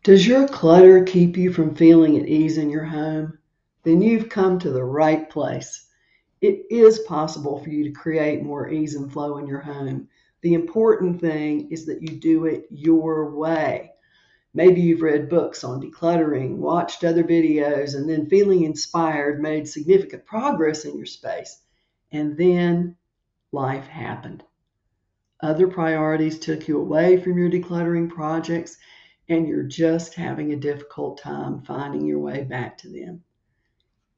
Does your clutter keep you from feeling at ease in your home? Then you've come to the right place. It is possible for you to create more ease and flow in your home. The important thing is that you do it your way. Maybe you've read books on decluttering, watched other videos, and then feeling inspired, made significant progress in your space. And then life happened. Other priorities took you away from your decluttering projects, and you're just having a difficult time finding your way back to them.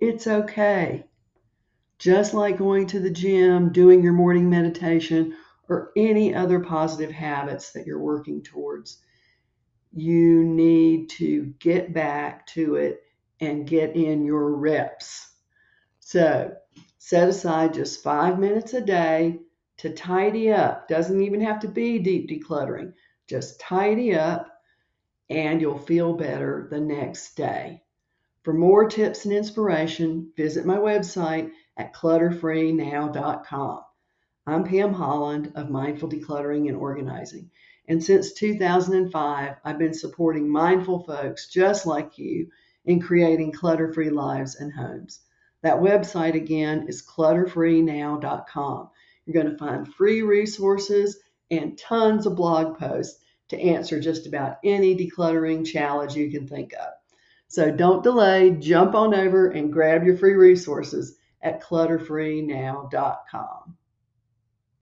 It's okay. Just like going to the gym, doing your morning meditation, or any other positive habits that you're working towards, you need to get back to it and get in your reps. So set aside just 5 minutes a day to tidy up. Doesn't even have to be deep decluttering. Just tidy up and you'll feel better the next day. For more tips and inspiration, visit my website at clutter-free-now.com. I'm Pam Holland of Mindful Decluttering and Organizing. And since 2005, I've been supporting mindful folks just like you in creating clutter-free lives and homes. That website again is clutter-free-now.com. You're going to find free resources and tons of blog posts to answer just about any decluttering challenge you can think of. So don't delay, jump on over and grab your free resources at clutter-free-now.com.